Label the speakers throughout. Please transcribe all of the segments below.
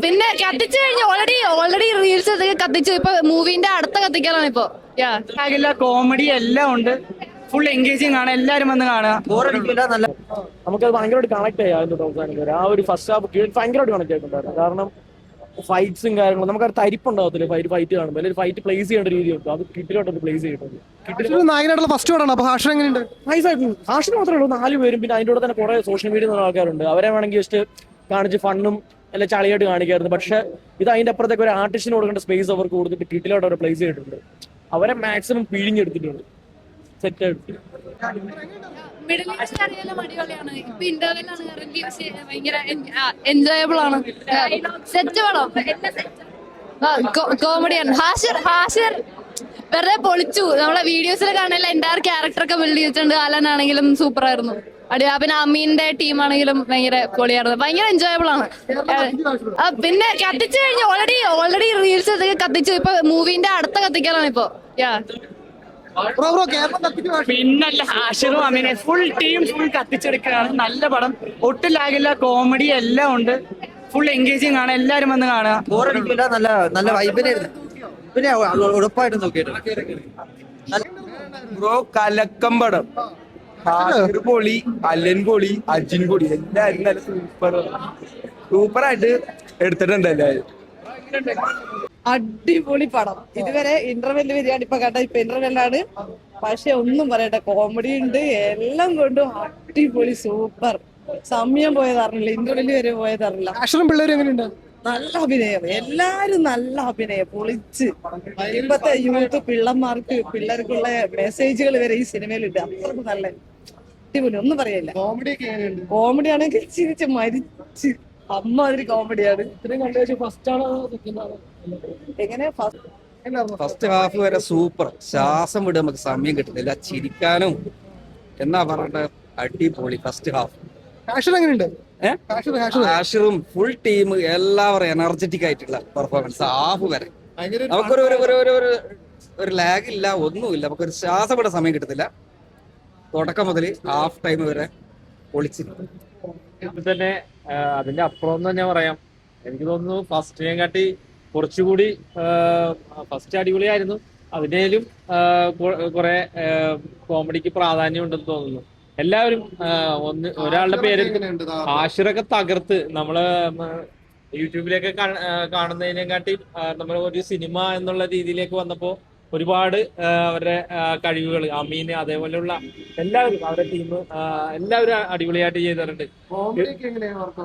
Speaker 1: പിന്നെ കത്തിച്ചു കഴിഞ്ഞു ഓൾറെഡി റീൽസ് ഒക്കെ കത്തിച്ചു. ഇപ്പൊ മൂവിന്റെ അടുത്ത കത്തിക്കലാണ് ഇപ്പൊ.
Speaker 2: കോമഡി എല്ലാം ഉണ്ട്. ഫുൾ എൻഗേജിങ് ആണ്. എല്ലാരും വന്ന് കാണുക.
Speaker 3: നമുക്കത് ഭയങ്കരമായിട്ട് കണക്ട് ചെയ്യാം. അവസാനം ആ ഒരു ഫസ്റ്റ് ഹാഫ് ഭയങ്കരമായിട്ട് കണക്ട് ആയിട്ടുണ്ടായിരുന്നു. കാരണം ഫൈറ്റ്സും കാര്യങ്ങളും നമുക്കത് തരിപ്പുണ്ടാവത്തില്ല. ഫൈറ്റ് കാണുമ്പോൾ അല്ലെങ്കിൽ ഫൈറ്റ് പ്ലേസ് ചെയ്യേണ്ട രീതിയുണ്ട്. അത് കിട്ടിലോട്ടൊന്ന് പ്ലേസ് ചെയ്തിട്ടുണ്ട്.
Speaker 4: നായകനായിട്ടുള്ള ഫസ്റ്റ് പടമാണ്. അപ്പൊ ഹാഷർ എങ്ങനെയുണ്ട്?
Speaker 3: നൈസായിട്ട് ഹാഷിന് മാത്രമേ ഉള്ളൂ 4 പേരും. പിന്നെ അതിൻ്റെ കൂടെ തന്നെ കുറെ സോഷ്യൽ മീഡിയ ആൾക്കാരുണ്ട്. അവരെ വേണമെങ്കിൽ ജസ്റ്റ് കാണിച്ച് ഫണ്ണും അല്ലെ ചളിയായിട്ട് കാണിക്കായിരുന്നു. പക്ഷെ ഇത് അതിന്റെ അപ്പുറത്തേക്ക് ഒരു ആർട്ടിസ്റ്റിന് കൊടുക്കേണ്ട സ്പേസ് അവർക്ക് കൊടുത്തിട്ട് കിട്ടിലോട്ട് അവരെ പ്ലേസ് ചെയ്തിട്ടുണ്ട്. അവരെ മാക്സിമം പിഴിഞ്ഞെടുത്തിട്ടുണ്ട്. സെറ്റ് ആയിട്ട്
Speaker 1: മിഡിൽ ഈസ്റ്റ് അറിയാലും അടിപൊളിയാണ്. ഇപ്പൊ ഇന്റർവെല്ലാണ് കറന്റ്. പക്ഷേ ഭയങ്കര എൻജോയബിൾ ആണ്. സെറ്റ് പടം, കോമഡിയാണ്. ഹാഷിർ വെറുതെ പൊളിച്ചു. നമ്മളെ വീഡിയോസിൽ കാണുന്ന എൻ്റയർ ക്യാരക്ടറൊക്കെ ബിൽഡ് ചെയ്തിട്ടുണ്ട്. അലനാണെങ്കിലും സൂപ്പർ ആയിരുന്നു. പിന്നെ അമീന്റെ ടീമാണെങ്കിലും ഭയങ്കര പൊളിയായിരുന്നു. ഭയങ്കര എൻജോയബിൾ ആണ്. പിന്നെ കത്തിച്ചു കഴിഞ്ഞു ഓൾറെഡി റീൽസ് ഒക്കെ കത്തിച്ചു. ഇപ്പൊ മൂവിന്റെ അടുത്ത കത്തിക്കലാണ് ഇപ്പൊ.
Speaker 2: പിന്നല്ല, ഹാഷിറും അമീനെ ഫുൾ ടീം ഫുൾ കത്തിച്ചെടുക്കുകയാണ്. നല്ല പടം, ഒട്ടും ലാഗില്ല. കോമഡി എല്ലാം ഉണ്ട്. ഫുൾ എൻഗേജിങ് ആണ്. എല്ലാരും വന്ന് കാണുക.
Speaker 5: ബോറടിക്കില്ല. നല്ല നല്ല വൈബിനെ പിന്നെ ഉറപ്പായിട്ടും നോക്കിയിട്ടുണ്ട്.
Speaker 6: ബ്രോ കലക്കം പടം. ഹാഷിർ പൊളി, അലൻ പൊളി, അജിൻ പൊളി, എല്ലാരും നല്ല സൂപ്പറായിട്ട് എടുത്തിട്ടുണ്ട് എല്ലാരും.
Speaker 7: അടിപൊളി പടം. ഇതുവരെ ഇന്റർവെല് വരികയാണ് ഇപ്പൊ കേട്ട. ഇപ്പൊ ഇന്റർവെല്ലാണ്. പക്ഷെ ഒന്നും പറയട്ടെ, കോമഡി ഉണ്ട്. എല്ലാം കൊണ്ടും അടിപൊളി സൂപ്പർ. സമയം പോയതറിഞ്ഞില്ല, ഇന്റർവെല് വരെ പോയതറിഞ്ഞില്ല.
Speaker 4: ഹാഷറും പിള്ളേരും എങ്ങനെയുണ്ട്?
Speaker 7: നല്ല അഭിനയം, എല്ലാരും നല്ല അഭിനയം. പൊളിച്ച് ഇപ്പത്തെ യൂത്ത് പിള്ളേർക്കുള്ള മെസ്സേജുകൾ വരെ ഈ സിനിമയിലുണ്ട്. അത്രക്ക് നല്ല അടിപൊളി, ഒന്നും പറയില്ല. കോമഡി ആണെങ്കിൽ ചിരിച്ച് മരിച്ച് അമ്മാതിരി കോമഡിയാണ്.
Speaker 3: ഇത്രയും കണ്ടു. ഫസ്റ്റ് ആണോ സെക്കൻഡ് ആണോ?
Speaker 7: എങ്ങനെ
Speaker 5: ഫസ്റ്റ് ഹാഫ് വരെ സൂപ്പർ. ശ്വാസം വിടാൻ നമുക്ക് സമയം കിട്ടുന്നില്ല. ചിരിക്കാനും എന്നാ പറയണ്ട, അടിപൊളി ഫസ്റ്റ് ഹാഫ്.
Speaker 4: ഹാഷർ എങ്ങനെയുണ്ട്?
Speaker 5: ഹാഷിറും ഫുൾ ടീം എല്ലാവരും എനർജറ്റിക് ആയിട്ടുള്ള പെർഫോമൻസ്. ഹാഫ് വരെ നമുക്കൊരു ഒരു ലാഗ് ഇല്ല, ഒന്നുമില്ല. നമുക്കൊരു ശ്വാസം വിടാൻ സമയം കിട്ടത്തില്ല. തുടക്കം മുതൽ ഹാഫ് ടൈം വരെ പൊളിച്ചിട്ടുണ്ട്.
Speaker 8: തന്നെ അതിന്റെ അപ്പുറം തന്നെ പറയാം. എനിക്ക് തോന്നുന്നു ഫസ്റ്റിനെ കാട്ടി കുറച്ചുകൂടി ഫസ്റ്റ് അടിപൊളിയായിരുന്നു. അതിനേലും കുറെ കോമഡിക്ക് പ്രാധാന്യം ഉണ്ടെന്ന് തോന്നുന്നു. എല്ലാവരും ഒരാളുടെ പേര് ഹാഷിറൊക്കെ തകർത്ത് നമ്മള് യൂട്യൂബിലൊക്കെ കാണുന്നതിനെക്കാട്ടി നമ്മൾ ഒരു സിനിമ എന്നുള്ള രീതിയിലേക്ക് വന്നപ്പോ ഒരുപാട് അവരുടെ കഴിവുകൾ, അമീന് അതേപോലെയുള്ള എല്ലാവരും അവരുടെ ടീം എല്ലാവരും അടിപൊളിയായിട്ട് ചെയ്തിട്ടുണ്ട്.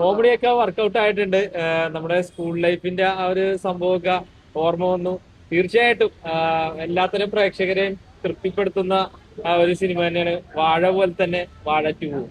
Speaker 8: കോമഡിയൊക്കെ വർക്കൗട്ട് ആയിട്ടുണ്ട്. നമ്മുടെ സ്കൂൾ ലൈഫിന്റെ ആ ഒരു സംഭവമൊക്കെ ഓർമ്മ വന്നു. തീർച്ചയായിട്ടും എല്ലാത്തരം പ്രേക്ഷകരെയും തൃപ്തിപ്പെടുത്തുന്ന ഒരു സിനിമ തന്നെയാണ് വാഴ പോലെ തന്നെ വാഴ 2.